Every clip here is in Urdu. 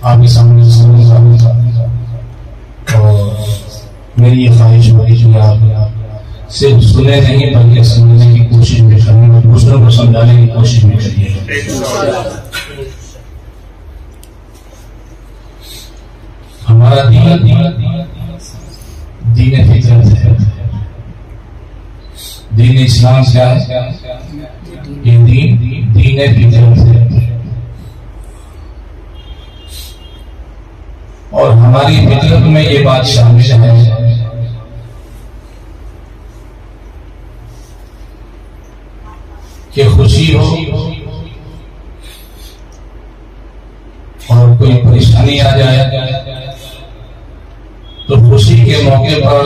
آپ کے سامنے سنوں گا اور میری یہ خواہش ہوگی کہ آپ صرف سنے نہیں بلکہ سمجھنے کی کوشش بھی کریں اور دوسروں کو سمجھانے کی کوشش بھی کریے. ہمارا دین فطرت ہے. دین اسلام کیا ہے؟ یہ دین فطرت ہے. اور ہماری فطرت میں یہ بات شامل ہے کہ خوشی ہو اور کوئی پریشانی آ جائے تو خوشی کے موقع پر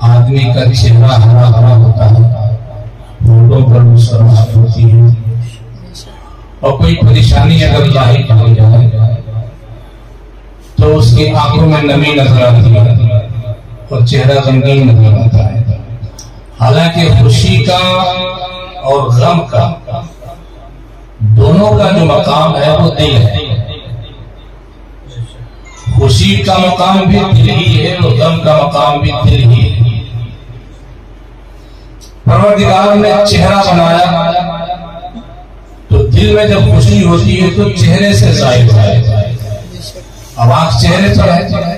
آدمی کا چہرہ ہرا بھرا ہوتا ہے، ہونٹوں پر مسکراہٹ ہوتی ہے، اور کوئی پریشانی اگر ظاہر ہو جائے تو اس کی آنکھوں میں نمی نظر آتی ہے اور چہرہ غمگین نظر آتا ہے. حالانکہ خوشی کا اور غم کا دونوں کا جو مقام ہے وہ دل ہے. خوشی کا مقام بھی دل ہی ہے اور غم کا مقام بھی دل ہی ہے. پروردگار نے چہرہ بنایا تو دل میں جب خوشی ہوتی ہے تو چہرے سے ظاہر ہوتا ہے. اب آنکھ چہرے پر ہے،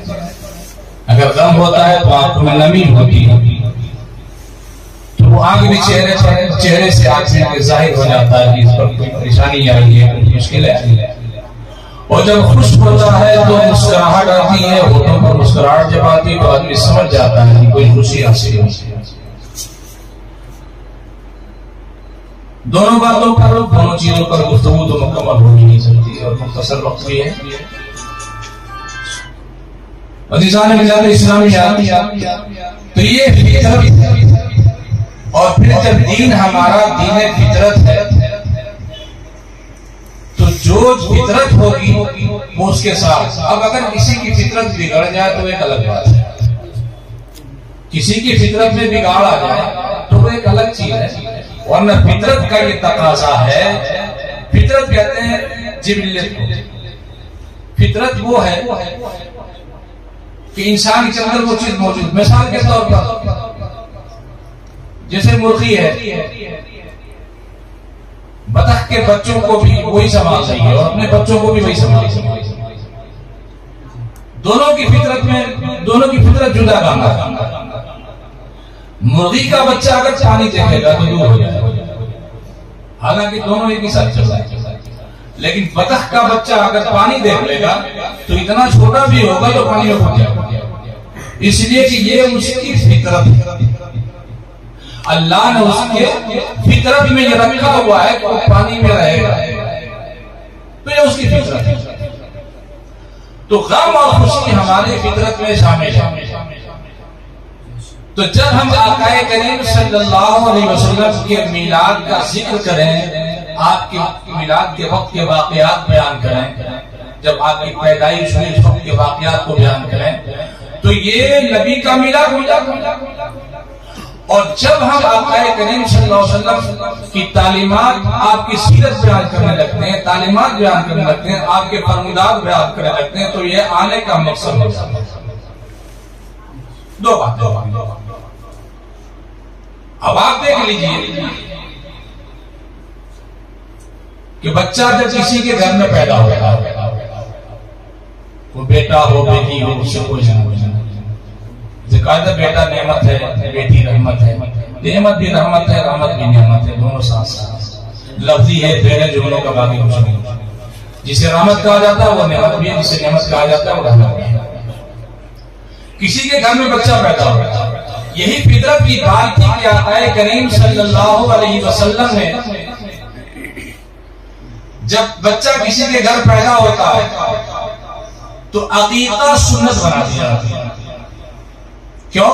اگر غم ہوتا ہے تو آنکھ میں نمی ہوتی ہے تو وہ آنکھ بھی چہرے سے آنکھ میں ظاہر ہو جاتا ہے کہ اس پر کوئی پریشانی آئی ہے، کوئی مشکلیں آئی ہے. اور جب خوش ہوتا ہے تو مسکراہٹ آتی ہے، ہونٹوں پر مسکراہٹ جب آتی ہے تو آدمی سمجھ جاتا ہے کہ کوئی خوشی حاصل ہوتی ہے. دونوں باتوں پر دونوں چیزوں پر گفتگو تو مکمل ہو نہیں سکتی اور مختصر وقت بھی ہے. عزیزان ملت اسلامیہ، تو یہ فطرت، اور پھر جب دین ہمارا دین فطرت ہے تو جو فطرت ہوگی وہ اس کے ساتھ. اب اگر کسی کی فطرت بگڑ جائے تو ایک الگ بات ہے، کسی کی فطرت میں بگاڑ آ جائے تو وہ ایک الگ چیز ہے. ورنہ فطرت کا یہ تقاضا ہے. فطرت کہتے ہیں جبلت کو. فطرت وہ ہے کہ انسان کے اندر وہ چیز موجود. مثال کے طور پر جیسے مرغی ہے، بطخ کے بچوں کو بھی وہی سنبھال رہی ہے اور اپنے بچوں کو بھی وہی سنبھال رہی ہے. دونوں کی فطرت جدا گانا. مرغی کا بچہ اگر پانی دیکھے گا تو دور ہو جائے گا، حالانکہ دونوں ایک ہی ساتھ چل رہے ہیں. لیکن بطخ کا بچہ اگر پانی دیکھ لے گا تو اتنا چھوٹا بھی ہوگا تو پانی میں پڑ جائے گا. اس لیے کہ یہ اس کی فطرت ہے. اللہ نے اس کے فطرت میں یہ رکھا ہوا ہے کہ وہ پانی میں رہے گا، تو یہ اس کی فطرت ہے. تو غم اور خوشی ہماری فطرت میں شامل ہے. تو جب ہم آقا کریم صلی اللہ علیہ وسلم کے میلاد کا ذکر کریں، آپ کے میلاد کے وقت کے واقعات بیان کریں، جب آپ کی پیدائش ہوئی اس وقت کے واقعات کو بیان کریں تو یہ نبی کا میلاد ہو جاتا. اور جب ہم آقا کریم صلی اللہ علیہ وسلم کی تعلیمات، آپ کی سیرت بیان کرنے لگتے ہیں، تعلیمات بیان کرنے لگتے ہیں، آپ کے فرمودات بیان کرنے لگتے ہیں تو یہ آنے کا مقصد ہوتا ہے. دو باتیں. اب آپ دیکھ لیجئے کہ بچہ جب کسی کے گھر میں پیدا ہوتا ہے، وہ بیٹا ہو بیٹی ہو اس سے کوئی ذکر بیٹا نعمت ہے، بیٹی رحمت ہے. نعمت بھی رحمت ہے، رحمت بھی نعمت ہے، دونوں ساتھ ساتھ لفظی ہے. پہلے جملوں کا باقی کچھ نہیں. جسے رحمت کہا جاتا ہے وہ نعمت بھی ہے، جسے نعمت کہا جاتا ہے وہ رحمت بھی ہے. کسی کے گھر میں بچہ پیدا ہوتا ہے، یہی فطرت کی بات تھی کہ آقا کریم صلی اللہ علیہ وسلم نے جب بچہ کسی کے گھر پیدا ہوتا ہے تو عقیقہ سنت بنا دیا. کیوں؟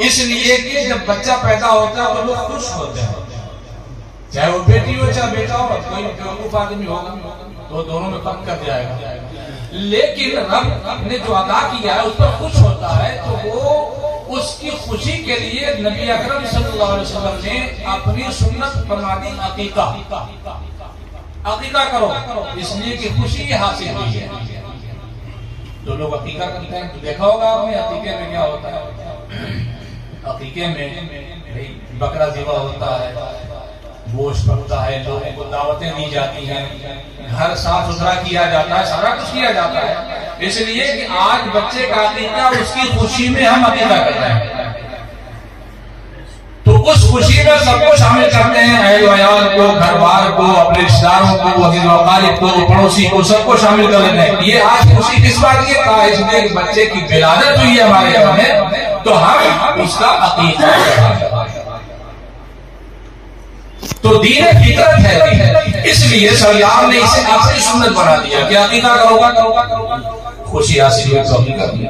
اس لیے کہ جب بچہ پیدا ہوتا ہے تو لوگ خوش ہوتے ہیں، چاہے وہ بیٹی ہو چاہے بیٹا ہو. کوئی بیوقوف آدمی ہوگا تو دونوں میں فرق کر جائے گا، لیکن رب نے جو عطا کیا ہے اس پر خوش ہوتا ہے. تو وہ اس کی خوشی کے لیے نبی اکرم صلی اللہ علیہ وسلم نے اپنی سنت فرما دی عقیقہ. عقیقہ کرو اس لیے کہ خوشی حاصل ہوئی ہے. تو لوگ عقیقہ کرتے ہیں. تو دیکھا ہوگا آپ نے عقیقے میں کیا ہوتا ہے. عقیقے میں بکرا ذبح ہوتا ہے, گوشت پکتا ہے, لوگوں کو دعوتیں دی جاتی ہیں, گھر صاف ستھرا کیا جاتا ہے, سارا کچھ کیا جاتا ہے. اس لیے کہ آج بچے کا عقیقہ اس کی خوشی میں ہم عقیقہ کرتے ہیں. تو اس خوشی میں سب کو شامل کرتے ہیں, اہل و عیال کو, گھر بار کو, اپنے رشتہ داروں کو, عزیز و اقارب کو, پڑوسی کو, سب کو شامل کر لیتے ہیں. یہ آج خوشی کس بات کی ہے؟ اس لیے کہ بچے کی ولادت ہوئی ہے ہمارے گھر میں, تو ہم اس کا عقیقہ کرتے ہیں. تو دین فطرت ہے, اس لیے سرکار نے اسے آخری سنت بنا دیا کہ عقیقہ کرو, خوشی حاصل ہوئی تو عقیقہ کیا.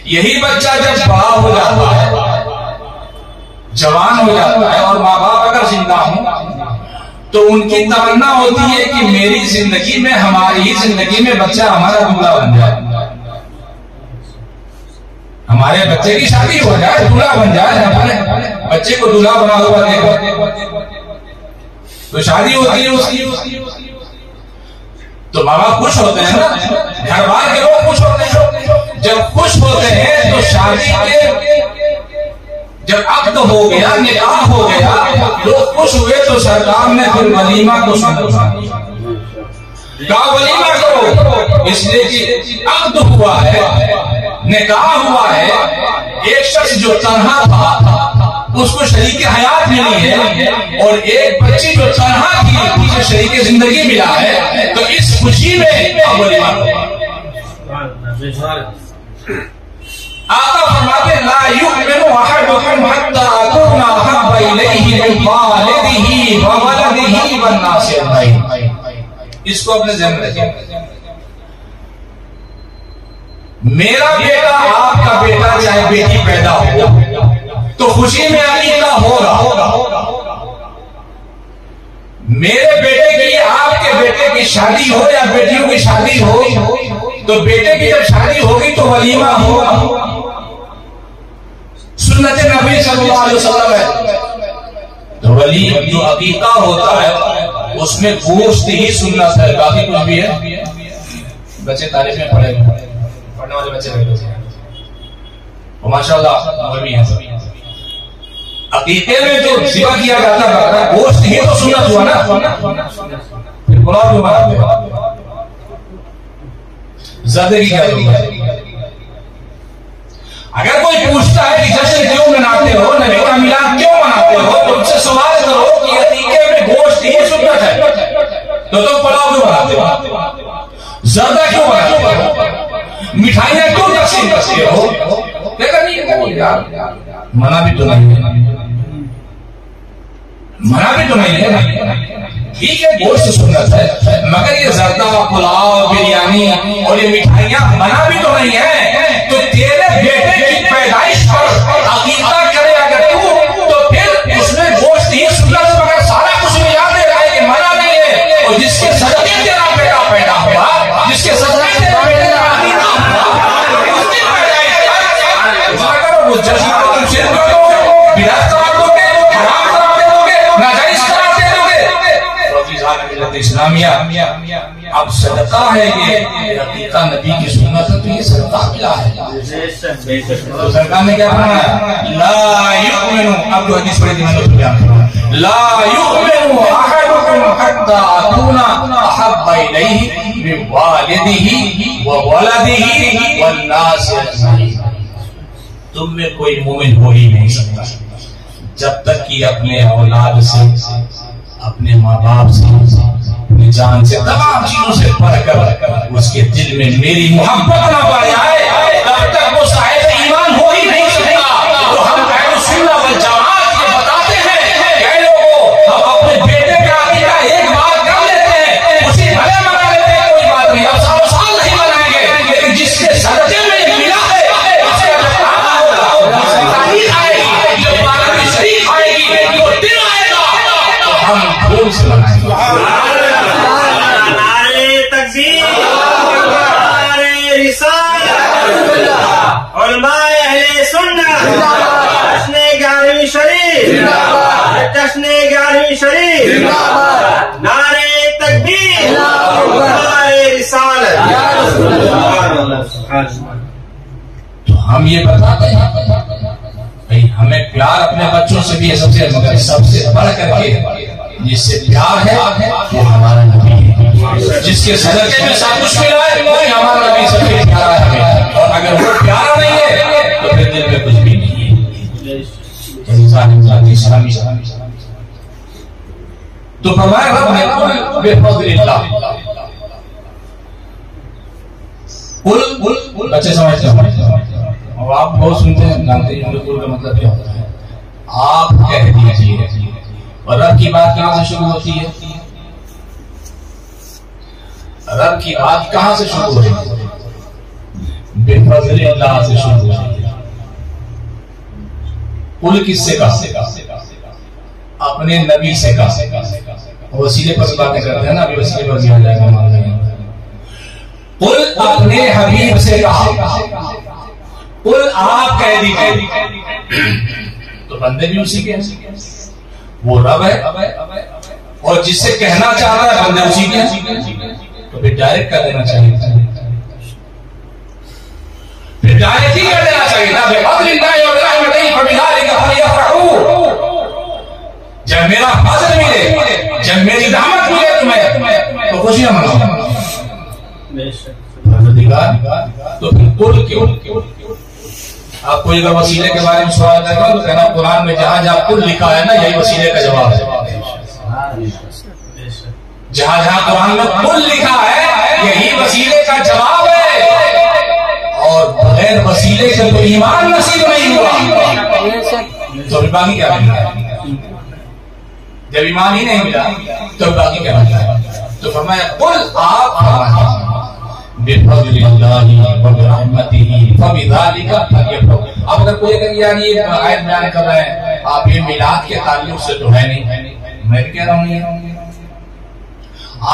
یہی بچہ جب بڑا ہو جاتا ہے, جوان ہو جاتا ہے, اور ماں باپ اگر زندہ ہوں تو ان کی تمنا ہوتی ہے کہ میری زندگی میں, ہماری ہی زندگی میں بچہ ہمارا دولہا بن جائے, ہمارے بچے کی شادی ہو جائے, دولہا بن جائے, ہمارے بچے کو دولہا بنا ہوا دیکھو تو شادی ہوتی ہے اس کی. تو ماں باپ خوش ہوتے ہیں نا, گھر بار کے لوگ خوش ہوتے ہیں. جب خوش ہوتے ہیں تو شادی کے جب عقد ہو گیا, نکاح ہو گیا, لوگ خوش ہوئے تو سرکار نے پھر ولیمہ کو سنایا. کہا ولیمہ کرو, اس لیے کہ عقد ہوا ہے, نکاح ہوا ہے. ایک شخص جو تنہا تھا اس کو شریک حیات ملی ہے, اور ایک بچی جو تنہا تھی اسے شریک زندگی ملا ہے. تو اس خوشی میں اب ولیمہ کرو. آقا فرماتے لا یؤمن احدکم حتی اکون احب الیہ من والدہ وولدہ والناس اجمعین. اس کو اپنے ذہن میں رکھیں. میرا بیٹا آپ کا بیٹا چاہے بیٹی پیدا ہو تو خوشی میں عقیقہ ہوگا. میرے بیٹے کی, آپ کے بیٹے کی شادی ہو یا بیٹیوں کی شادی ہو, تو بیٹے کی جب شادی ہوگی تو ولیمہ ہوگا. سنت نبی صلی اللہ علیہ وسلم ہے. تو ولیمہ جو عقیقہ ہوتا ہے اس میں گوشت ہی سنت ہے, باقی کچھ بھی ہے. بچے تعریف میں پڑھے گئے, پڑھنے والے بچے ہیں ماشاءاللہ وہ بھی ہیں. عقیقے میں جو ذبح کیا جاتا ہے گوشت ہی تو سنت ہوا نا. پھر گلاب جو بناتے ہیں زیادہ کی کیا ضرورت. اگر کوئی پوچھتا ہے کہ جشن کیوں مناتے ہو, نبی کا میلاد کیوں مناتے ہو, تو ان سے سوال کرو کہ عقیقے میں گوشت ہی سنت ہے, تو تم پلاؤ کیوں بناتے ہو, زیادہ کیوں بناتے ہو, مٹھائیاں کیوں تقسیم کرتے ہو. دیکھا نہیں یار, منع بھی تو نہیں ہے, منع بھی تو نہیں ہے. ٹھیک ہے گوشت سنت ہے, مگر یہ زردہ, پلاؤ, بریانی اور یہ مٹھائیاں منع بھی تو نہیں ہے. تو تیرے بیٹے کی پیدائش پر عقیقہ کرے اگر تو پھر اس میں گوشت ہی سنت, مگر سارا کچھ ملا دے رہا ہے کہ منع نہیں ہے. اور جس کے صدقے تیرا بیٹا پیدا ہوا, جس کے صدقے تیرا بیٹا عقیقہ ہوا, اس کی پیدائش پر وہ جشن کو تم شرک کرو, بدعت قرار دو گے, حرام قرار دو گے, ناجائز قرار اسلامیہ. اب صدقہ ہے یہ عقیقہ نبی کی سنت ہے, تو یہ صدقہ ملا ہے. تو سرکار نے کیا فرمایا, لا یؤمن, اب جو حدیث پڑھی تھی میں نے اس کو بیان کرا, لا یؤمن احدکم حتی اکون احب الیہ من والدہ وولدہ والناس اجمعین. تم میں کوئی مومن ہو ہی نہیں سکتا جب تک کہ اپنے اولاد سے, اپنے ماں باپ سے, اپنی جان سے, تمام چیزوں سے پڑھ کر اس کے دل میں میری محبت نہ پا جائے, تب تک وہ صاحب ایمان ہو ہی نہیں سکتا. تو ہم اہل سنت والجماعت یہ بتاتے ہیں کہ اے لوگوں, ہم اپنے بیٹے کا عقیقہ ایک بار کر لیتے ہیں, اسی بھلے منا لیتے ہیں, کوئی بات نہیں, اب سال سال نہیں منائیں گے, لیکن جس کے صدقے میں ملا ہے اسے تاریخ آئے گی, جو پاکی شریف آئے گی, جو دن آئے گا, تو ہم دھوم سے منائیں گے. علماء اہل سنت, جشن 11ویں شریف, جشن 11ویں شریف, نعرہ الدین رسالت. تو ہم یہ بتاتے ہیں بھئی ہمیں پیار اپنے بچوں سے بھی ہے سب سے، مگر سب سے بڑھ کر کے جس سے پیار ہے وہ ہمارا نبی ہے، جس کے صدقے میں سب کچھ ملا ہے وہی ہمارا نبی سب سے پیارا ہے ہمیں. اور اگر وہ پیارا نہیں ہے تو پھر دل میں کچھ بھی نہیں ہے. تو فرمایا رب نے بفضل اللہ. بچے سمجھتے ہیں اور آپ بہت سنتے ہیں، جانتے ہیں قل کا مطلب کیا ہوتا ہے. آپ کہہ دیجیے. اور رب کی بات کہاں سے شروع ہوتی ہے؟ رب کی بات کہاں سے شروع ہوتی ہے؟ بفضل اللہ سے شروع ہوتی ہے. قل کس سے کہا؟ اپنے نبی سے کہا. وسیلے پر باتیں کرتے ہیں نا، ابھی وسیلے پر دیا جائے گا. قل اپنے حبیب سے کہا. قل آپ کہہ دیجیے. تو بندے بھی اسی کے ہیں، وہ رب ہے اور جس سے کہنا چاہ رہا ہے بندے اسی کے ہیں. تو پھر ڈائریکٹ کر دینا چاہیے، پھر ڈائریکٹ ہی کر دینا چاہیے. جب میرا فضل ملے، جب میری رحمت ملے تمہیں تو خوشیاں مناؤ. تو پھر قل کیوں؟ آپ کو اگر وسیلے کے بارے میں سوال کرے گا تو کہنا قرآن میں جہاں جہاں قل لکھا ہے نا یہی وسیلے کا جواب ہے. جہاں جہاں قرآن میں قل لکھا ہے یہی وسیلے کا جواب ہے. اور بغیر وسیلے سے تو ایمان نصیب نہیں ہوا. تو باقی کیا ملا؟ جب ایمان ہی نہیں ملا تو باقی کیا ملا؟ تو فرمایا قل آپ بفضل اللہ وبرحمتہ فبذلک فلیفرحوا. اب اگر کوئی کہ یار یہ آیت بیان کر رہے ہیں آپ یہ میلاد کے تعلق سے تو ہے نہیں، میں بھی کہہ رہا ہوں یہ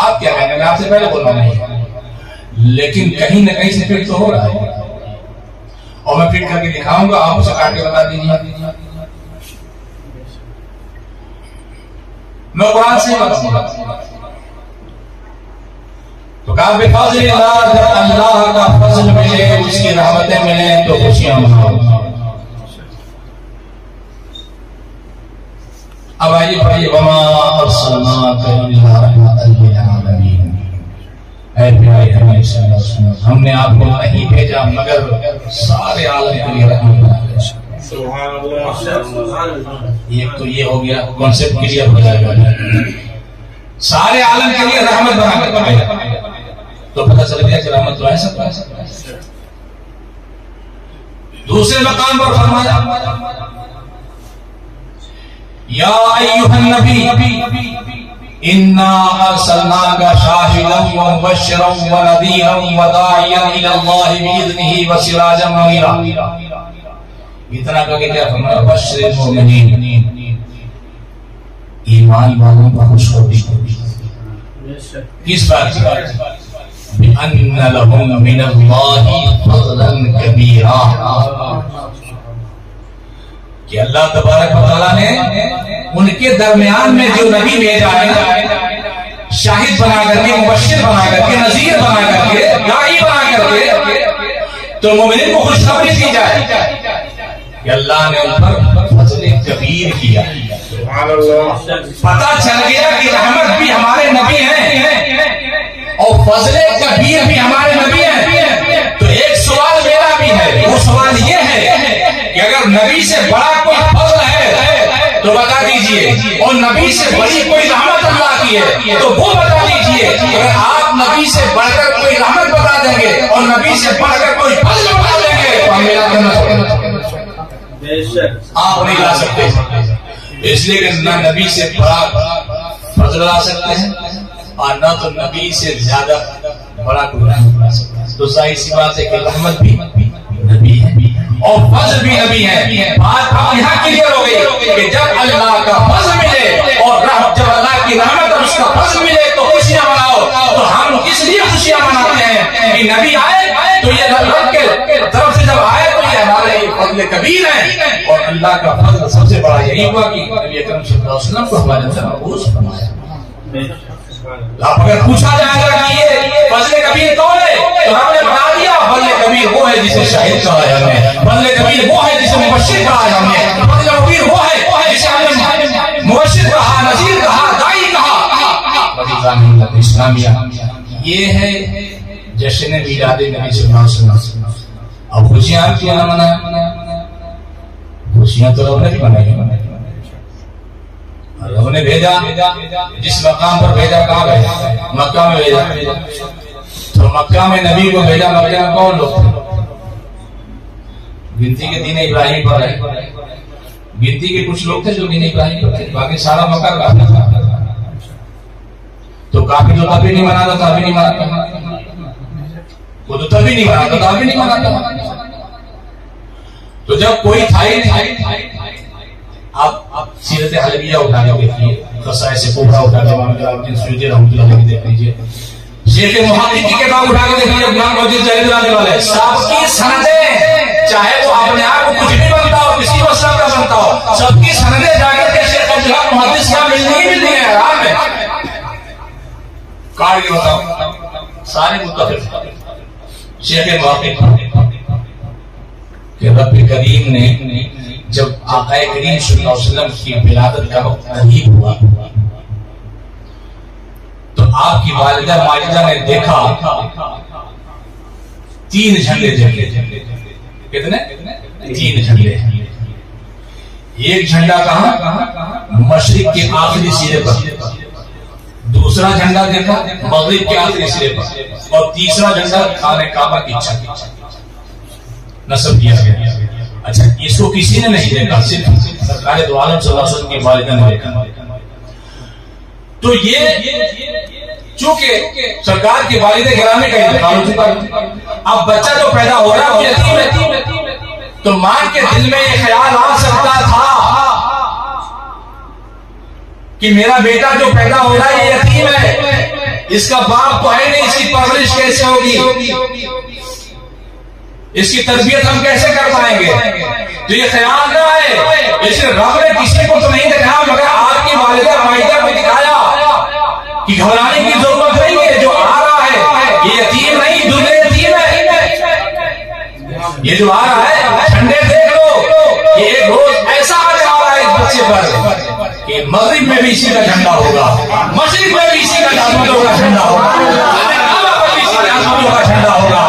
آپ کیا کہیں گے، میں آپ سے پہلے بول رہا ہوں، لیکن کہیں نہ کہیں سے فٹ تو ہو رہا ہے اور میں فٹ کر کے دکھاؤں گا، آپ اسے کاٹ کے بتا دیجیے. میں قرآن سے بتاؤں گا. تو کہا بفضل اللہ، جب اللہ کا فضل ملے، اس کی رحمتیں ملیں تو خوشیاں مناؤ. اب آئیے پڑھیے وما ارسلناک الا رحمۃ للعالمین. اے پیارے ہمیں صلی اللہ علیہ وسلم، ہم نے آپ کو نہیں بھیجا مگر سارے عالم کے لیے رحمت بنا دیا. سبحان اللہ. ایک تو یہ ہو گیا کانسیپٹ کلیئر ہو جائے گا، سارے عالم کے لیے رحمت بنا دیا. تو پتہ چل گیا کہ رحمت تو ہے سب کا. دوسرے مقام پر فرمایا یا ایھا النبی انا ارسلناک شاہدا ومبشرا ونذیرا وداعیا الی اللہ باذنہ وسراجا منیرا. اتنا کہہ کے کیا فرمایا؟ بشر المؤمنین، ایمان والوں کو خوشخبری. کس بات کی؟ بأن لهم من الله فضلا كبيرا، کہ اللہ تبارک و تعالیٰ نے ان کے درمیان میں جو نبی بھیجا ہے، شاہد بنا کر کے، مبشر بنا کر کے، نذیر بنا کر کے، داعی بنا کر کے، تو مومنین کو خوشخبری دی جائے کہ اللہ نے ان پر فضل کبیر کیا. پتہ چل گیا کہ رحمت بھی ہمارے نبی ہیں اور فضل کبیر بھی ہمارے نبی ہیں. تو ایک سوال میرا بھی ہے، وہ سوال یہ ہے کہ اگر نبی سے بڑا کوئی فضل ہے تو بتا دیجئے، اور نبی سے بڑی کوئی رحمت اللہ کی ہے تو وہ بتا دیجئے. اگر آپ نبی سے بڑھ کر کوئی رحمت بتا دیں گے اور نبی سے بڑھ کر کوئی فضل بتا دیں گے تو ہم میرا آپ نہیں لا سکتے، اس لیے کہ نہ نبی سے بڑا فضل لا سکتے ہیں اور نہ تو نبی سے زیادہ بڑا کوئی رحمت لا سکتا ہے. تو ظاہر سی بات ہے کہ رحمت بھی نبی ہے اور فضل بھی نبی ہے. بات اب یہاں کلیئر ہو گئی کہ جب اللہ کا فضل ملے اور جب اللہ کی رحمت اور اس کا فضل ملے تو خوشیاں مناؤ. تو ہم کس لیے خوشیاں مناتے ہیں کہ نبی آئے تو یہ رب کے طرف سے جب آئے تو یہ ہمارے فضل کبیر ہے اور اللہ کا فضل سب سے بڑا یہی ہوا کہ نبی اکرم صلی اللہ علیہ وسلم کو ہمارے اندر محفوظ فرمایا. اب اگر پوچھا جائے گا کہ یہ فضل کبیر کون ہے تو ہم نے بتا دیا فضل کبیر وہ ہے جسے شاہد کہا ہے ہم نے، فضل کبیر وہ ہے جسے مبشر کہا ہے ہم نے، فضل کبیر وہ ہے جسے ہم نے مبشر کہا، نذیر کہا، داعی کہا۔ اسلامیہ یہ ہے جشن میلاد نبی صلی اللہ علیہ وسلم۔ اب خوشیاں آپ کیا منایا؟ خوشیاں تو رب نے بھی منائی ہیں، رب نے بھیجا، جس مقام پر بھیجا کہاں بھیجا؟ مکہ میں بھیجا، تو مکہ میں نبی کو بھیجا، مکہ میں کون لوگ تھے؟ گنتی کے دین ابراہیم پر ہے، گنتی کے کچھ لوگ تھے جو دین ابراہیم پر تھے، باقی سارا مکہ کافر تھا۔ تو کافر جو تبھی نہیں مناتا تھا، ابھی نہیں مناتا، وہ تو تبھی نہیں مناتا تھا، ابھی نہیں مناتا۔ تو جب کوئی تھا ہی نہیں، آپ سیرت حلبیہ اٹھا کے دیکھیے، خصائص کبریٰ اٹھا کے امام جلال الدین سیوطی رحمۃ اللہ علیہ دیکھ لیجیے، شیخ محقق کی کتاب اٹھا کے دیکھیے، امام موجود جلیل اللہ والے سب کی سندیں، چاہے وہ اپنے آپ کو کچھ بھی بنتا ہو، کسی مسئلہ کا بنتا ہو، سب کی سندیں جا کر کے شیخ عبداللہ محدث کیا ملنی ہی ملنی ہے، حرام ہے۔ کار کے بتاؤ سارے متفق شیخ محقق کہ رب کریم نے جب آقا کریم صلی اللہ علیہ وسلم کی ولادت کا وقت قریب ہوا تو آپ کی والدہ ماجدہ نے دیکھا 3 جھنڈے جھنڈے، کتنے؟ 3 جھنڈے۔ ایک جھنڈا کہاں؟ مشرق کے آخری سرے پر، دوسرا جھنڈا دیکھا مغرب کے آخری سرے پر، اور تیسرا جھنڈا خانہ کعبہ کی چھت نصب کیا گیا۔ اچھا، اس کو کسی نے نہیں دیکھا، صرف سرکار دو عالم صلی اللہ علیہ وسلم کی والدہ نے دیکھا۔ تو یہ چونکہ سرکار کی والدہ گرامی کا انتقال ہو چکا، اب بچہ جو پیدا ہو رہا ہے وہ یتیم ہے، تو ماں کے دل میں یہ خیال آ سکتا تھا کہ میرا بیٹا جو پیدا ہو رہا ہے یہ یتیم ہے، اس کا باپ تو ہے نہیں، اس کی پرورش کیسے ہوگی، اس کی تربیت ہم کیسے کر پائیں گے؟ تو یہ خیال نہ ہے، اس نے رب نے کسی کو تو نہیں دکھایا مگر آپ کی والدہ مائدہ کو دکھایا کہ گھبرانے کی ضرورت نہیں ہے، جو آ رہا ہے یہ یتیم نہیں، دلہے یتیم ہے، یہ جو آ رہا ہے جھنڈے دیکھ لو، یہ ایک روز ایسا آنے والا ہے اس بچے پر کہ مغرب میں بھی اسی کا جھنڈا ہوگا، مشرق میں بھی اسی کا جھنڈا ہوگا، کا جھنڈا ہوگا۔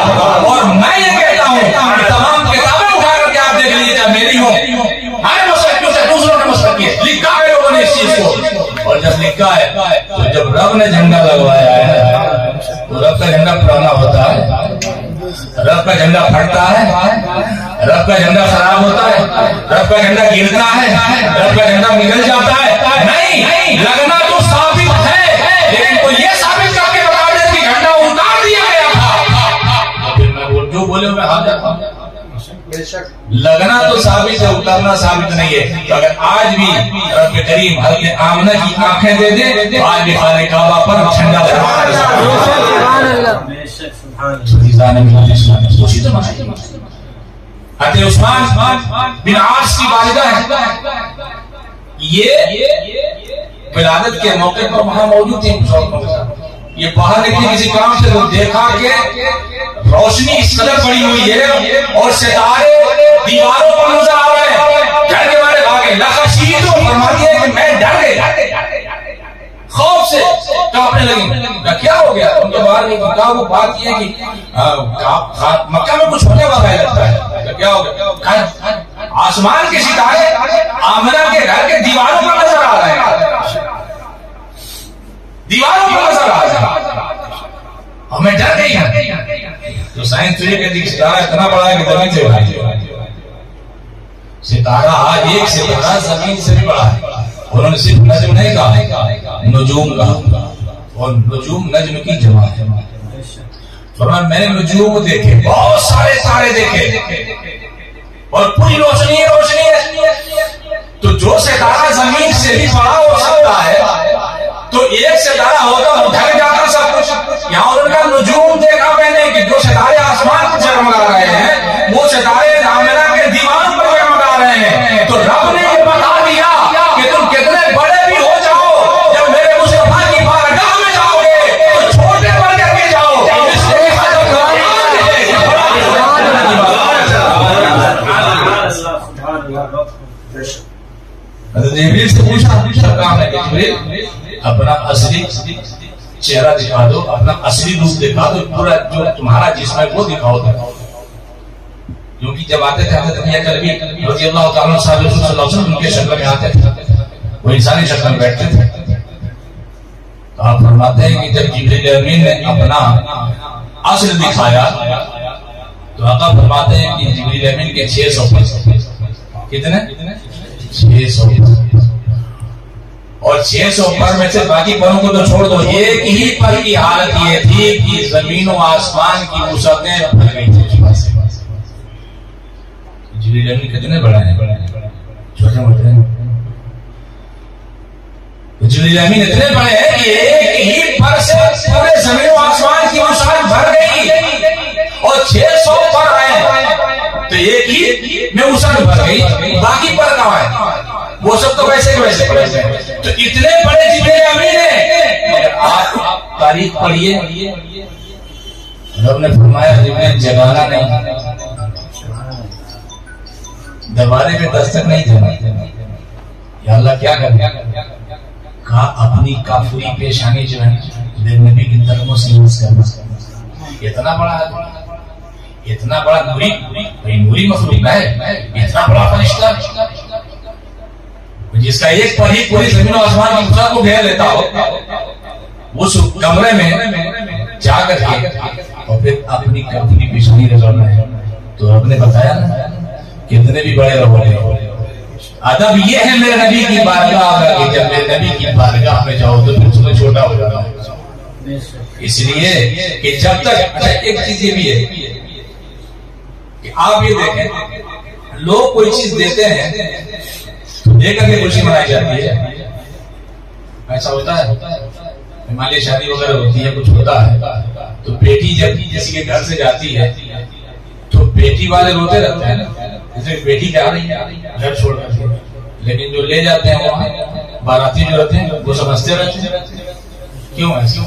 اور میں یہ کہتا ہوں کہ تمام کتابیں اٹھا کر کے آپ دیکھ لیجیے، میری ہوں، ہر مسلک سے دوسروں نے مسلک کیے، لکھا ہے لوگوں نے اس چیز کو، اور جب لکھا ہے تو جب رب نے جھنڈا لگوایا ہے تو رب کا جھنڈا پرانا ہوتا ہے، رب کا جھنڈا پھٹتا ہے، رب کا جھنڈا خراب ہوتا ہے، رب کا جھنڈا گرتا ہے، رب کا جھنڈا نکل جاتا ہے، نہیں، لگنا تو ثابت ہے، لیکن کوئی یہ ثابت کر کے بتا دے کہ جھنڈا اتار دیا گیا تھا، پھر میں جو بولے میں حاضر ہوں۔ لگنا تو ثابت ہے، اترنا ثابت نہیں ہے۔ تو اگر آج بھی رب کریم حضرت آمنہ کی آنکھیں دے دے تو آج بھی خانہ کعبہ پر جھنڈا لگا حضرت عثمان بن عاص کی والدہ ہے، یہ ولادت کے موقع پر وہاں موجود تھے، یہ باہر نکلی کسی کام سے تو دیکھا کہ روشنی اس قدر بڑی ہوئی ہے اور ستارے دیواروں پر نظر آ رہے ہیں، ڈر کے مارے بھاگے، لخشیدو فرماتی ہے کہ میں ڈر گئی، خوف سے کانپنے لگی، کیا ہو گیا؟ ان کے باہر نہیں کہا، وہ بات یہ ہے کہ مکہ میں کچھ ہونے والا ہے لگتا ہے، کیا ہو گیا؟ آسمان کے ستارے آمنہ کے گھر کے دیواروں پر نظر آ رہے ہیں، دیواروں پر نظر آ رہے ہیں، ہمیں ڈر گئی ہے۔ تو سائنس تو یہ کہتی ہے کہ ستارہ اتنا بڑا ہے کہ زمین سے بڑا ہے، ستارہ ایک ستارہ زمین سے بھی بڑا ہے۔ انہوں نے صرف نجم نہیں کہا، نجوم کہا، اور نجوم نجم کی جمع ہے۔ فرمایا میں نے نجوم دیکھے، بہت سارے تارے دیکھے اور پوری روشنی ہے، تو جو ستارہ زمین سے بھی بڑا ہو سکتا ہے تو ایک ستارہ ہوتا وہ ڈھک جاتا سب کچھ۔ یہاں ان کا نجوم دیکھا میں نے کہ جو ستارے آسمان پر جگمگا رہے ہیں وہ ستارے آمنہ کے دیوان پر جگمگا رہے ہیں، تو رب نے یہ بتا دیا کہ تم کتنے بڑے بھی ہو جاؤ، جب میرے مصطفیٰ کی بارگاہ میں جاؤ اپنا اصلی چہرہ دکھا دو، اپنا اصلی روپ دکھا دو، پورا جو تمہارا جسم ہے وہ دکھاؤ۔ کیونکہ جب آتے تھے حضرت ابو کلبی رضی اللہ تعالیٰ صاحب رسول صلی اللہ علیہ وسلم ان کے شکل میں آتے تھے، وہ انسانی شکل میں بیٹھتے تھے، تو آپ فرماتے ہیں کہ جب جبریل امین نے اپنا اصل دکھایا تو آقا فرماتے ہیں کہ جبریل امین کے 600 پر، کتنے؟ 600 اور 600 پر میں سے باقی پروں کو تو چھوڑ دو، ایک ہی پر کی حالت یہ تھی کہ زمین و آسمان کی وسعتیں بھر گئی تھی۔ جبریل امین کتنے بڑے ہیں؟ چھوٹے موٹے ہیں؟ جبریل امین اتنے بڑے ہیں کہ ایک ہی پر سے پورے زمین و آسمان کی وسعت بھر گئی، اور 600 پر ہیں تو ایک ہی میں وسعت بھر گئی، باقی پر کہاں ہے؟ وہ سب تو ویسے ویسے پڑے ہیں۔ تو اتنے بڑے جبریل امین ہیں، مگر آپ تاریخ پڑھیے، رب نے فرمایا جبریل جگانا نہیں، دروازے پہ دستک نہیں دینا۔ یا اللہ کیا کرنا؟ کہا اپنی کافری پیشانی جو ہے نبی کی طرفوں سے یوز کرنا۔ اتنا بڑا اتنا بڑا نوری مخلوق ہے، اتنا بڑا فرشتہ جس کا ایک پر ہی پوری زمین و آسمان کی وسعت کو گھیر لیتا ہو، اس کمرے میں جا کر کے اور پھر اپنی کافری پیشانی رگڑنا ہے۔ تو رب نے بتایا نا کتنے بھی بڑے رہو گے، ادب یہ ہے میرے نبی کی بارگاہ کہ جب میرے نبی کی بارگاہ میں جاؤ تو پھر تمہیں چھوٹا ہو جانا ہے۔ اس لیے کہ جب تک ایک چیز یہ بھی ہے کہ آپ یہ دیکھیں، لوگ کوئی چیز دیتے ہیں تو دے کر کے خوشی منائی جاتی ہے، ایسا ہوتا ہے؟ ہمارے شادی وغیرہ ہوتی ہے، کچھ ہوتا ہے تو بیٹی جب کسی کے گھر سے جاتی ہے تو بیٹی والے روتے رہتے ہیں، جیسے بیٹی کیا رہی ہے گھر چھوڑ کر کے، لیکن جو لے جاتے ہیں وہاں باراتی جو رہتے ہیں وہ سب ہنستے رہتے ہیں۔ کیوں ایسے؟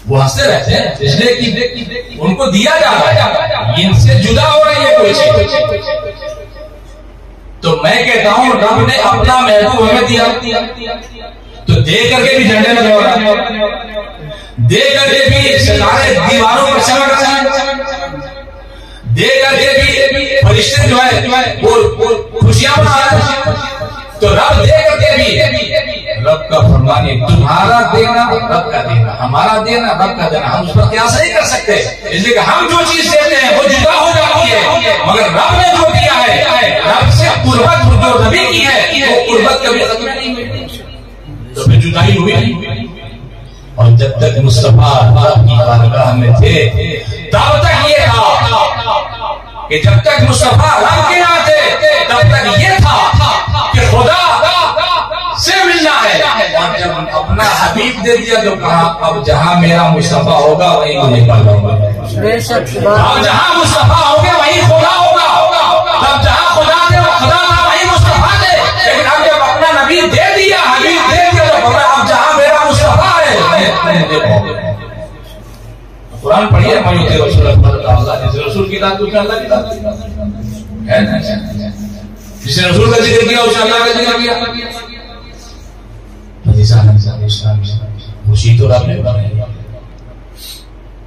وہ ہنستے رہتے ہیں اس لیے کہ ان کو دیا جا رہا ہے، ان سے جدا ہو رہی ہے کوئی چیز۔ تو میں کہتا ہوں رب نے اپنا محبوب ہمیں دیا تو دے کر کے بھی جھنڈے میں ہو رہا ہے، دے کر کے بھی ستارے دیواروں پر چمک رہے ہیں، دے کر کے بھی فرشتے جو ہے وہ خوشیاں منا رہے ہیں۔ تو رب دے کر کے بھی رب کا فرمان ہے، تمہارا دینا رب کا دینا، ہمارا دینا رب کا دینا، ہم اس پر قیاس نہیں کر سکتے، اس لیے کہ ہم جو چیز دیتے ہیں وہ جدا ہو جاتی ہے، مگر رب نے جو دیا ہے، رب سے قربت جو نبی کی ہے وہ قربت کبھی ختم نہیں ہوئی، تو پھر جدائی ہوئی نہیں۔ اور جب تک مصطفیٰ اللہ کی بارگاہ میں تھے تب تک یہ تھا کہ جب تک مصطفیٰ رب کے یہاں تھے تب تک یہ تھا کہ خدا سے ملنا ہے، اور جب اپنا حبیب دے دیا تو کہا اب جہاں میرا مصطفیٰ ہوگا وہیں مجھے پانا ہوگا، اب جہاں مصطفیٰ ہوگا وہیں خدا ہوگا، تب جہاں خدا دے خدا تھا وہیں مصطفیٰ دے، لیکن اب جب اپنا نبی دے دیا حبیب دے دیا تو اب جہاں میرا مصطفیٰ ہے قرآن پڑھیے، رسول اللہ جس رسول کی ذات اس نے اللہ کی ذات ہے نا، جس نے رسول کا ذکر کیا اس نے اللہ کا ذکر کیا، خوشی تو رب نے بنائی۔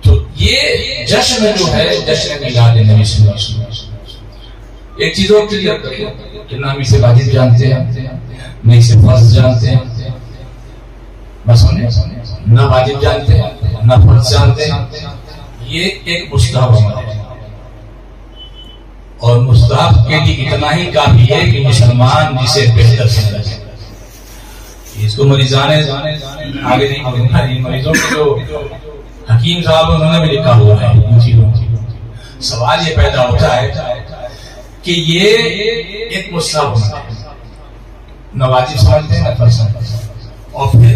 تو یہ جشن جو ہے جشن میلاد نبی صلی اللہ علیہ وسلم، ایک چیز اور کلیئر کریے کہ نہ ہم اسے واجب جانتے ہیں نہ اسے فرض جانتے ہیں، بس نہ واجب جانتے ہیں نہ فرض جانتے ہیں، یہ ایک مستحب ہے، اور مستحب کے لیے اتنا ہی کافی ہے کہ مسلمان جسے بہتر سمجھا جائے۔ اس کو مریضان آگے نہیں پڑھنا، مریضوں کے جو حکیم صاحب انہوں نے بھی لکھا ہوا ہے ان چیزوں۔ سوال یہ پیدا ہوتا ہے کہ یہ ایک مستحب ہے، نہ واجب سمجھتے ہیں نہ فرض سمجھتے ہیں، اور پھر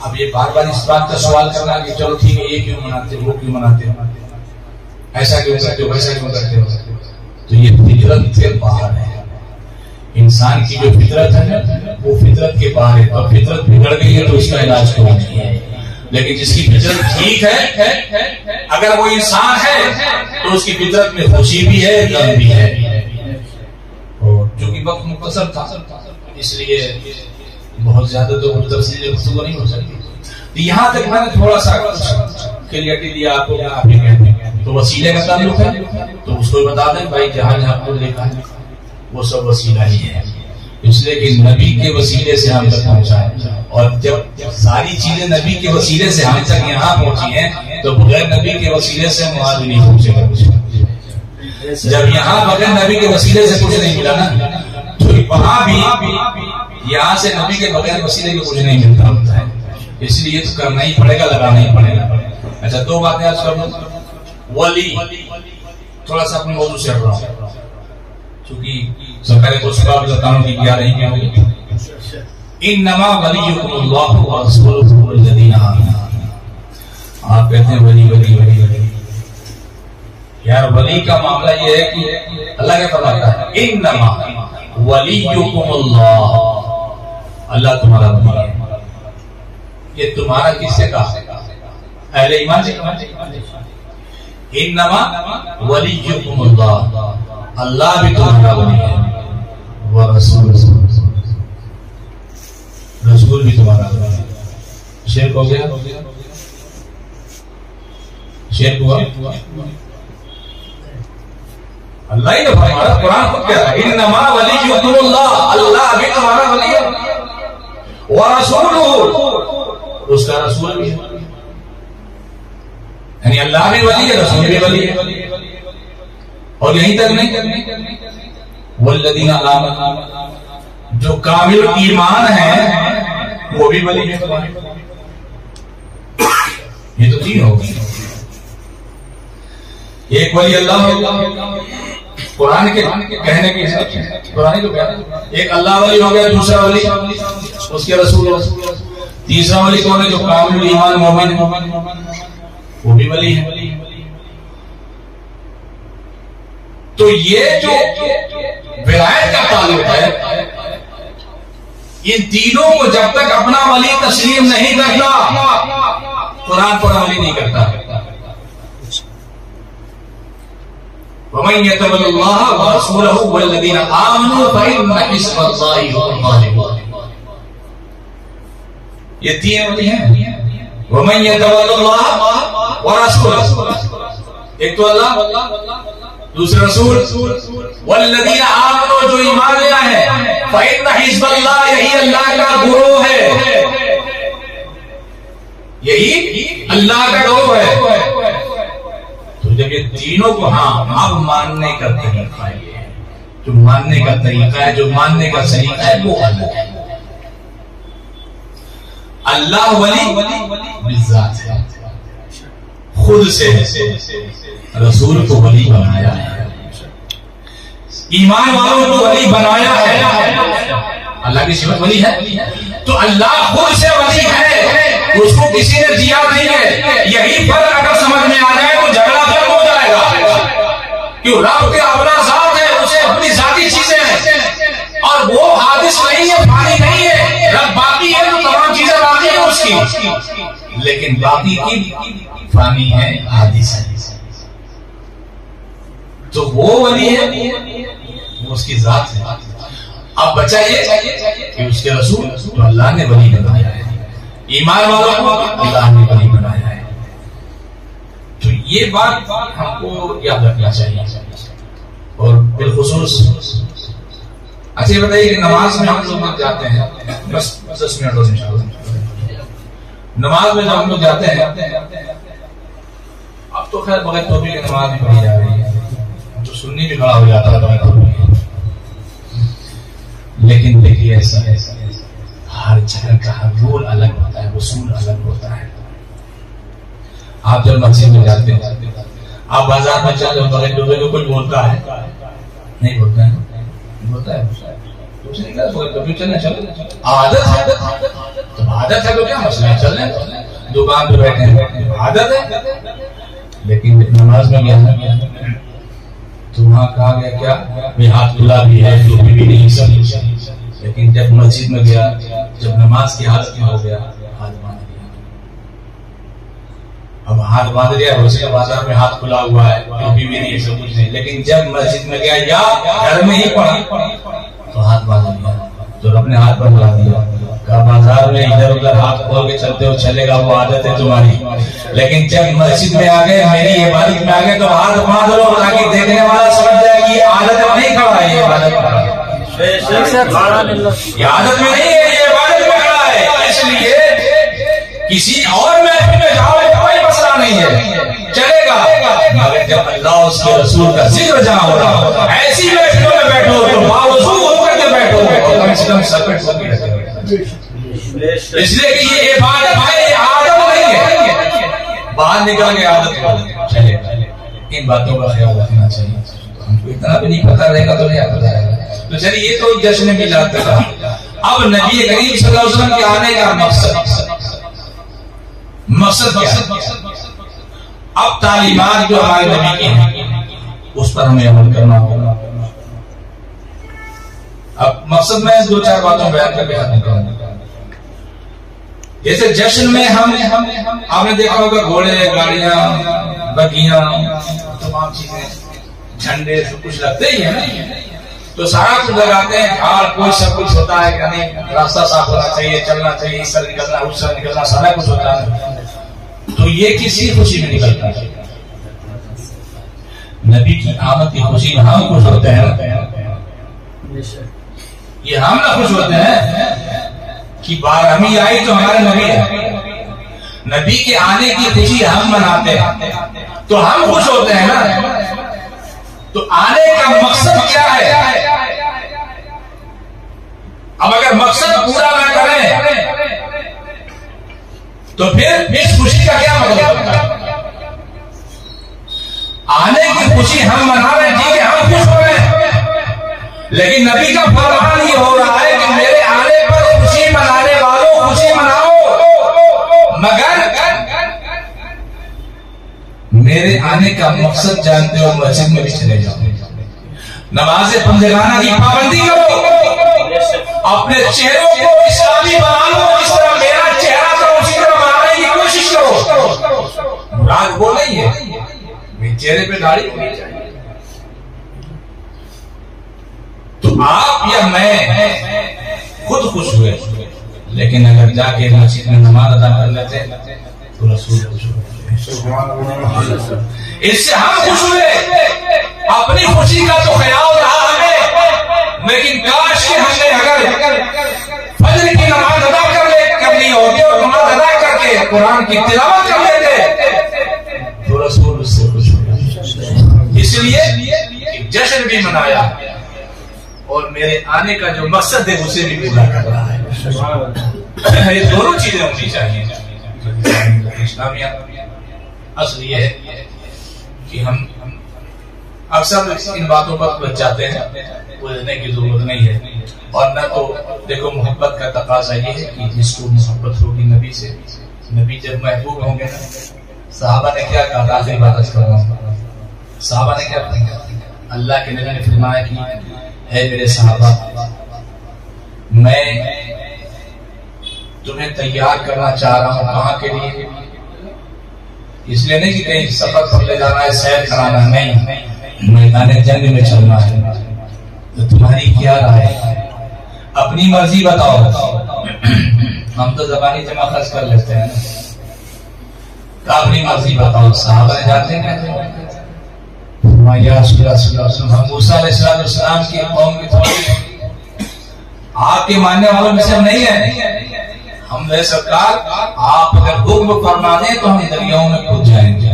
اب یہ بار بار اس بات کا سوال کرنا کہ چلو ٹھیک ہے یہ کیوں مناتے وہ کیوں مناتے ایسا کیوں کرتے ہو ویسا کیوں کرتے ہو، تو یہ فطرت سے باہر ہے۔ انسان کی جو فطرت ہے وہ فطرت کے باہر ہے، اور فطرت بگڑ گئی ہے تو اس کا علاج کوئی نہیں ہے، لیکن جس کی فطرت ٹھیک ہے اگر وہ انسان ہے تو اس کی فطرت میں خوشی بھی ہے غم بھی ہے۔ اور جو کہ وقت مقصر تھا اس لیے بہت زیادہ تو تفصیل گفتگو نہیں ہو سکتی. یہاں تک میں نے تھوڑا سا کلیئرٹی دیا آپ کو. آپ یہ کہتے ہیں تو وسیلے کا تعلق ہے تو اس کو بتا دیں بھائی جہاں جہاں کو دیکھا ہے وہ سب وسیلہ ہی ہے، اس لیے کہ نبی کے وسیلے سے ہم تک پہنچائے. اور جب ساری چیزیں نبی کے وسیلے سے ہم تک یہاں پہنچی ہیں تو بغیر نبی کے وسیلے سے معاذ نہیں پہنچے گا کچھ. جب یہاں بغیر نبی کے وسیلے سے کچھ نہیں ملا نا تو وہاں بھی یہاں سے نبی کے بغیر وسیلے کو کچھ نہیں ملتا ہوتا ہے. اس لیے تو کرنا ہی پڑے گا، لگانا ہی پڑے گا. اچھا دو باتیں آج کر دوں. ولی تھوڑا سا اپنے موضوع سے ہٹ رہا ہوں چونکہ سرکار کو سباب بتاؤں کی کیا رہی ہے. انما ولیکم اللہ ورسولہ والذین آمنوا. آپ کہتے ہیں ولی ولی ولی ولی یار ولی کا معاملہ یہ ہے کہ اللہ کیا فرماتا ہے انما ولیکم اللہ، اللہ تمہارا ولی ہے. یہ تمہارا کس سے کہا؟ اہل ایمان سے کہا. انما ولیکم اللہ، اللہ بھی تمہارا ولی ہے. ورسول، رسول بھی تمہارا ولی ہے. شرک ہو گیا؟ شرک ہوا؟ اللہ ہی نے فرمایا، قرآن خود کہہ رہا ہے انما ولیکم اللہ، اللہ بھی تمہارا ولی ہے. ورسولہ، اس کا رسول بھی ہے. یعنی اللہ بھی ولی ہے، رسول بھی ولی ہے. اور یہیں تک نہیں، والذین آمنوا، جو کامل ایمان ہے وہ بھی ولی ہے. یہ تو تین ہو گئی. ایک ولی اللہ قرآن کے کہنے کے حساب سے، قرآن کو کہنا، ایک اللہ ولی ہو گیا، دوسرا ولی اس کے رسول، تیسرا ولی کون ہے جو کامل ایمان مومن وہ بھی ولی ہے. تو یہ جو ولایت کا تعلق ہے ان تینوں کو جب تک اپنا ولی تسلیم نہیں کرتا قرآن پر عمل نہیں کرتا. وَمَن يَتَوَلَّ اللَّهَ وَرَسُولَهُ وَالَّذِينَ آمَنُوا فَإِنَّ حِزْبَ اللَّهِ هُمُ الْغَالِبُونَ. یہ تین ولی ہیں. وَمَن يَتَوَلَّ اللَّهَ وَرَسُولَهُ، ایک تو اللہ، دوسرے رسول، والذین آمنوا، جو ایمان لے آئے ہیں، فإن حزب اللہ، یہی اللہ کا گروہ ہے، یہی اللہ کا گروہ ہے. تو جب یہ تینوں کو اب ماننے کا طریقہ یہ ہے، جو ماننے کا طریقہ ہے، جو ماننے کا طریقہ ہے وہ اللہ ہے. اللہ ولی بالذات ہے، خود سے رسول کو ولی بنایا ہے، ایمان والوں کو ولی بنایا ہے. اللہ کی صفت ولی ہے تو اللہ خود سے ولی ہے، اس کو کسی نے دیا نہیں ہے. یہی فرق اگر سمجھ میں آ جائے تو جھگڑا ختم ہو جائے گا. کیوں؟ رب کے اپنا ذات ہے، اسے اپنی ذاتی چیزیں ہیں اور وہ حادث نہیں ہے، فانی نہیں ہے. رب باقی ہے تو تمام چیزیں باقی ہیں اس کی، لیکن باقی کی فانی ہے، حادث ہے. تو وہ ولی ہے، وہ اس کی ذات ہے. اب بچہ یہ کہ اس کے رسول تو اللہ نے ولی بنایا ہے، ایمان والوں کو اللہ نے ولی بنایا ہے. تو یہ بات ہم کو یاد رکھنا چاہیے. اور بالخصوص اچھا یہ بتائیے کہ نماز میں ہم لوگ جاتے ہیں، بس 10 منٹ انشاءاللہ. نماز میں جب ہم لوگ جاتے ہیں، اب تو خیر بغیر توبہ کی نماز بھی پڑھی جا رہی ہے تو سنی بھی کھڑا ہو جاتا ہے. لیکن دیکھیے ایسا ہر جگہ کا رول الگ ہوتا ہے، اصول الگ ہوتا ہے. آپ جب مسجد میں جاتے ہیں، آپ بازار میں چلتے ہیں، بغیر ڈوبے کو کوئی بولتا ہے نہیں؟ بولتا ہے، بولتا ہے. عادت ہے تو عادت ہے تو کیا مسئلہ ہے، چل رہے دکان پہ بیٹھے ہیں، عادت ہے. لیکن نماز میں گیا تو وہاں کہا گیا کیا ہاتھ کھلا بھی ہے، ٹوپی بھی نہیں، سب. لیکن جب مسجد میں گیا، جب نماز کی حالت میں ہو گیا، ہاتھ باندھ لیا. اب ہاتھ باندھ لیا، اسے بازار میں ہاتھ کھلا ہوا ہے، ٹوپی بھی نہیں، سب کچھ نہیں. لیکن جب مسجد میں گیا یا گھر میں ہی پڑھا تو ہاتھ باندھ لیا. تو رب نے ہاتھ بندھا دیا، بازار میں ادھر ادھر ہاتھ کھول کے چلتے ہو چلے گا، وہ عادت ہے تمہاری، لیکن جب مسجد میں آ گئے، میری عبادت میں آ گئے تو ہاتھ باندھ لو تاکہ دیکھنے والا سمجھ جائے کہ یہ عادت میں نہیں کھڑا ہے، یہ عبادت میں کھڑا ہے، یہ عادت میں نہیں ہے، یہ عبادت میں کھڑا ہے۔ اس لیے کسی اور محفل میں جاؤ کوئی مسئلہ نہیں ہے، چلے گا، مگر جب اللہ اس کے رسول کا ذکر جہاں ہو رہا ہو، ایسی محفلوں میں بیٹھو تو باوضو ہو کر کے بیٹھو، اور کم سے کم سر پہ ٹوپی رکھو۔ اس لیے کہ یہ عبادت ہے، یہ عادت نہیں ہے، باہر نکل کے عادت ہو چلے گا۔ ان باتوں کا خیال رکھنا چاہیے، ہم کو اتنا بھی نہیں پتہ رہے گا تو نہیں پتہ رہے گا۔ تو چلیے یہ تو جشن میلاد کا۔ اب نبی کریم صلی اللہ علیہ وسلم کے آنے کا مقصد کیا ہے؟ اب تعلیمات جو ہمارے نبی کی ہیں اس پر ہمیں عمل کرنا ہوگا۔ اب مقصد میں دو چار باتوں بیان کر کے ختم کروں گا۔ جیسے جشن میں آپ نے دیکھا ہوگا گھوڑے، گاڑیاں، بگیاں، تمام چیزیں، جھنڈے سب کچھ لگتے ہی ہیں نا، تو سارا کچھ لگاتے ہیں، اور کوئی سب کچھ ہوتا ہے، یعنی راستہ صاف ہونا چاہیے، چلنا چاہیے، اس طرح نکلنا، اس طرح نکلنا، سارا کچھ ہوتا ہے۔ تو یہ کسی خوشی میں نکلتا ہے؟ نبی کی آمد کی خوشی میں ہم خوش ہوتے ہیں، یہ ہم نہ خوش ہوتے ہیں کہ 12ویں آئی تو ہمارے نبی ہے، نبی کے آنے کی خوشی ہم مناتے ہیں تو ہم خوش ہوتے ہیں نا۔ تو آنے کا مقصد کیا ہے؟ اب اگر مقصد پورا نہ کریں تو پھر اس خوشی کا کیا مطلب؟ آنے کی خوشی ہم منا رہے ہیں، ٹھیک ہے، ہم خوش ہو رہے ہیں، لیکن نبی کا فرمان یہ ہو رہا ہے کہ میرے آنے پر خوشی منانے والوں خوشی مناؤ، مگر میرے آنے کا مقصد جانتے ہو مسجد میں بھی چلے جاؤ، نماز پنجگانہ کی پابندی کرو، اپنے چہروں کو اسلامی بنا لو، جس طرح میرا چہرہ تھا اسی طرح بنانے کی کوشش کرو۔ مراد وہ نہیں ہے میرے چہرے پہ داڑھی ہونی چاہیے۔ تو آپ یا میں خود خوش ہوئے، لیکن اگر جا کے مسجد میں نماز ادا کر لیتے تو رسول خوش ہوئے، اس سے ہم خوش ہوئے، اپنی خوشی کا تو خیال رہا ہمیں، لیکن کاش کہ ہم نے اگر فجر کی نماز ادا کرنی ہوگی اور نماز ادا کر کے قرآن کی تلاوت کر لیتے تو رسول اس سے خوش ہوئے۔ اس لیے جشن بھی منایا اور میرے آنے کا جو مقصد ہے اسے بھی پورا کر رہا ہے۔ یہ دونوں چیزیں ہونی چاہیے۔ اسلامیہ اصل یہ ہے کہ ہم اکثر ان باتوں پر بچ جاتے ہیں، بولنے کی ضرورت نہیں ہے، اور نہ تو دیکھو محبت کا تقاضا یہ ہے کہ جس کو محبت ہوگی نبی سے، نبی جب محبوب ہوں گے نا، صحابہ نے کیا کہا؟ آخری بات عرض کر رہا ہوں، صحابہ نے کیا کہا؟ اللہ کے نبی نے فرمایا کہ اے میرے صحابہ، میں تمہیں تیار کرنا چاہ رہا ہوں، کہاں کے لیے؟ اس لیے نہیں کہ کہیں سفر پر لے جانا ہے، سیر کرانا ہے، نہیں، میدان جنگ میں چلنا ہے۔ تو تمہاری کیا رائے ہے؟ اپنی مرضی بتاؤ۔ ہم تو زبانی جمع خرچ کر لیتے ہیں، اپنی مرضی بتاؤ۔ صحابہ نے جانتے ہیں ہم موسیٰ علیہ السلام کی قوم کی تھوڑی آپ کے ماننے والوں میں سے نہیں ہے، ہم نے سرکار آپ اگر حکم فرما دیں تو ہم دریاؤں میں کود جائیں گے،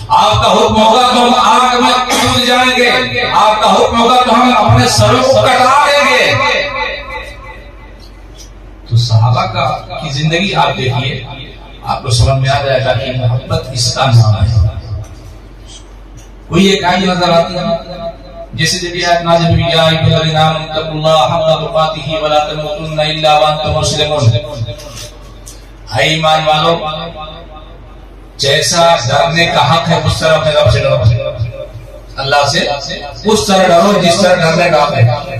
آپ کا حکم ہوگا تو ہم آگ میں کود جائیں گے، آپ کا حکم ہوگا تو ہم اپنے سروں کو کٹا دیں گے۔ تو صحابہ کی زندگی آپ دیکھیے، آپ کو سمجھ میں آ جائے گا کہ محبت اس کا نام ہے۔ کوئی ایک آیت نظر آتی ہے جیسے جب یہ آیت نازل ہوئی، یا ایھا الذین آمنوا اتقوا اللہ حق تقاتہ ولا تموتن الا وانتم مسلمون، اے ایمان والو، جیسا ڈرنے کا حق ہے اس طرح اپنے رب سے ڈرو، اللہ سے اس طرح ڈرو جس طرح ڈرنے کا حق ہے۔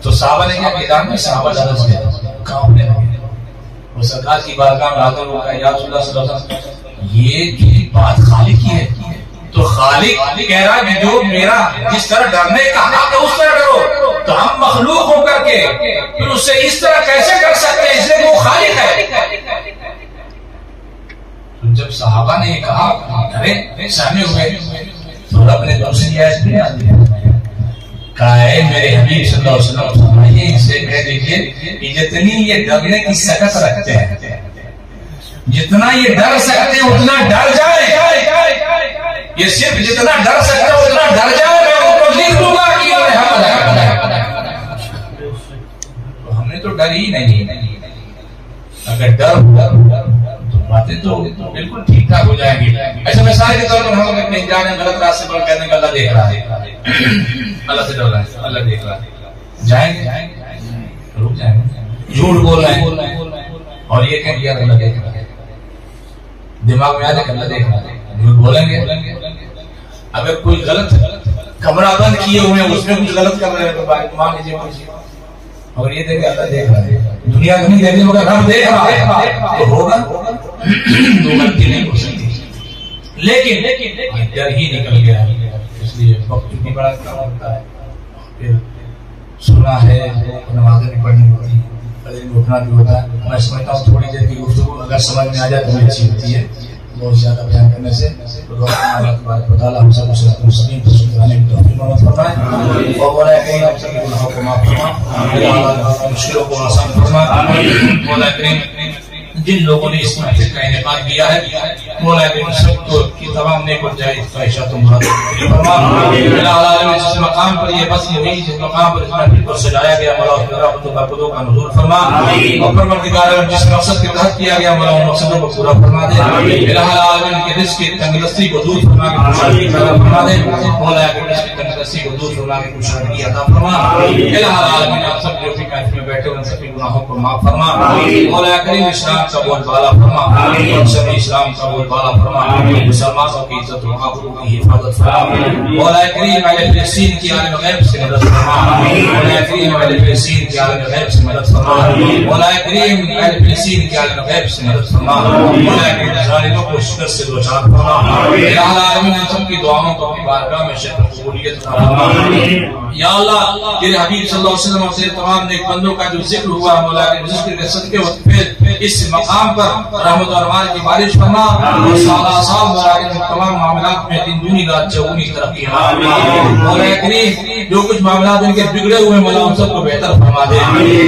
تو صحابہ نے کیا کہا؟ میں صحابہ درس گئے، کانپنے لگے، وہ سرکار کی بارگاہ میں حاضر ہو گئے، یا رسول اللہ صلی اللہ علیہ وسلم، یہ بات خالق کی ہے، تو خالق کہہ رہا ہے جو میرا جس طرح ڈرنے کا حق ہے اس طرح ڈرو، تو ہم مخلوق ہو کر کے پھر اسے اس طرح کیسے ڈر سکتے ہیں، اس لیے وہ خالق ہے۔ تو جب صحابہ نے یہ کہا ڈرے سہمے ہوئے تو رب نے دوسری آیت میں آدھی کہا ہے میرے حبیب صلی اللہ علیہ وسلم فرمائیے ان سے کہہ دیجئے کہ جتنی یہ ڈرنے کی سکت رکھتے ہیں، جتنا یہ ڈر سکتے ہیں اتنا ڈر جائے، یہ صرف جتنا ڈر سکتے ہیں اتنا ڈر جائے، میں ان کو لکھ دوں گا کہ تو ہم نے تو ڈر ہی نہیں۔ اگر ڈر تو باتیں تو بالکل ٹھیک ٹھاک ہو جائیں گی۔ ایسا مثال کے طور پر ہم کہیں جا رہے ہیں غلط راستے پر کہنے کا اللہ دیکھ رہا ہے، اللہ سے ڈر رہا ہے، اللہ دیکھ رہا ہے، جائیں گے رک جائیں گے، جھوٹ بول رہے ہیں اور یہ کہیں یار اللہ دیکھ رہا ہے، دماغ میں آ جائے کہ اللہ دیکھ رہا ہے، جھوٹ بولیں گے۔ اگر کوئی غلط کمرہ بند کیے ہوئے اس میں کچھ غلط کر رہے ہیں تو مان لیجیے اور یہ دیکھ اللہ دیکھ رہا ہے، دنیا کو نہیں دیکھنے مگر رب دیکھ رہا ہے تو ہوگا تو غلطی نہیں ہو سکتی، لیکن ڈر ہی نکل گیا، اس لیے وقت بھی بڑا کام ہوتا ہے، پھر سنا ہے نمازیں بھی پڑھنی ہوتی ہے، فجر میں اٹھنا بھی ہوتا ہے۔ میں سمجھتا ہوں تھوڑی دیر کی گفتگو اگر سمجھ میں آ جائے تو اچھی ہوتی ہے، بہت زیادہ بیان کرنے سے اللہ تعالیٰ ہم سب مسلم کی توفیق عطا فرمائے اور مولا کریم ہم سب کے گناہوں کو معاف فرمائے، مشکلوں کو آسان فرمائے۔ مولا کریم جن لوگوں نے اس محفل کا انعقاد کیا ہے مولا کریم سب کو کی تمام نیک و جائز خواہشات و مرادوں کو فرما۔ جس مقام پر یہ بس ہوئی، جس مقام پر اس محفل کو سجایا گیا مولا اس میں رحمت و برکتوں کا نزول فرما، اور پروردگار جس مقصد کے تحت کیا گیا مولا ان مقصدوں کو پورا فرما دے، الہ العالمین کے رزق کی تنگدستی کو دور فرما کے خوشحالی پیدا فرما دے، مولا کے رزق کی تنگدستی کو دور فرما کے خوشحالی عطا فرما، الہ العالمین آپ سب جو بھی محفل میں بیٹھے ان سب کے گناہوں کو معاف فرما، مولا کریم اسلام کا بول بالا فرما، اور سبھی اسلام کا بول بالا فرما، مسلمانوں کی عزت و آبرو کی حفاظت فرما، مولا کریم اہل فلسطین کی عالم غیب سے مدد فرما، مولا کریم اہل فلسطین کی عالم غیب سے مدد فرما، مولا کریم اہل فلسطین کی عالم غیب سے مدد فرما، مولا کریم ظالموں کو شکست سے دوچار فرما، الہ العالمین ہم سب کی دعاؤں کو اپنی بارگاہ میں شرف و قبولیت فرما۔ یا اللہ تیرے حبیب صلی اللہ علیہ وسلم اور تیرے تمام نیک بندوں کا جو ذکر ہوا مولا کے ذکر کے صدقے وقت پھر اس مقام پر رحمت و رحمان کی بارش فرما، اور سالہ سال مولا کے تمام معاملات میں دن دنی رات چوگنی ترقی مولا کریم، جو کچھ معاملات ان کے بگڑے ہوئے مولا ان سب کو بہتر فرما دے،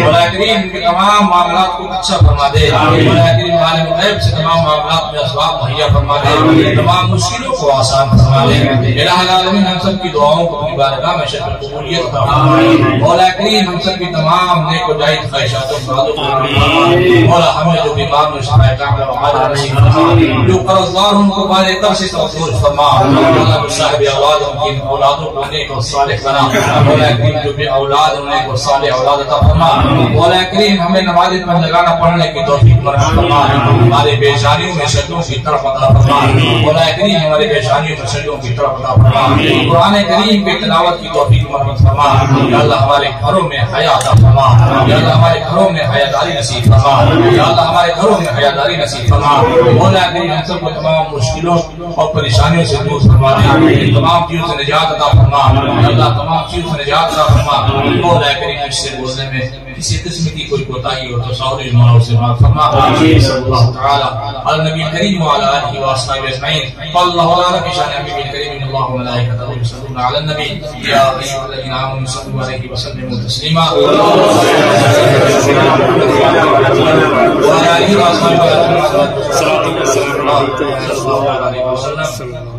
مولا کریم ان کے تمام معاملات کو اچھا فرما دے، مولا کریم عالم غیب سے تمام معاملات میں اسباب مہیا فرما دے، تمام مشکلوں کو آسان فرما دے، الہ العالمین ہم سب کی دعاؤں کو اپنی بارگاہ میں شرف و قبولیت عطا فرما، مولا کریم ہم سب کی تمام نیک و جائز خواہشات و مرادوں کو فرما، مولا ہمیں جو بیمار میں شفا کاملہ و عاجلہ نصیب فرما، جو قرضدار ان کو بار قرض سے توفیق فرما، اللہ صاحب اولاد ان کی اولادوں کو نیک اور صالح بنا، مولا کریم جو بھی اولاد انہیں کو صالح اولاد عطا فرما، مولا کریم ہمیں نماز پنجگانہ پڑھنے کی توفیق فرما، ہمارے پیشانیوں میں سجدوں کی طرف عطا فرما، مولا کریم ہمارے پیشانیوں میں سجدوں کی طرف عطا فرما، قرآن کریم کی تلاوت کی توفیق فرما، یا اللہ ہمارے گھروں میں حیا عطا فرما، یا اللہ ہمارے گھروں میں حیاداری نصیب فرما، یا اللہ ہمارے گھروں میں حیاداری نصیب فرما، مولا کریم ہم سب کو تمام مشکلوں اور پریشانیوں سے دور فرما دے، تمام چیزوں سے نجات عطا فرما، یا اللہ تمام چیزوں سے نجات عطا فرما، مولا کریم اس سے بولنے میں کسی قسم کی کوئی کوتاہی اور تصاویر مولا سے معاف فرما، صلی اللہ تعالی علی نبی کریم وعلی آلہ واصحابہ اجمعین، قال اللہ تعالی فی شان نبی کریم ان اللہ وملائکتہ یصلون علی النبی یا ایھا الذین آمنوا صلوا علیہ وسلموا تسلیما وعلی آلہ واصحابہ صلی اللہ علیہ وسلم۔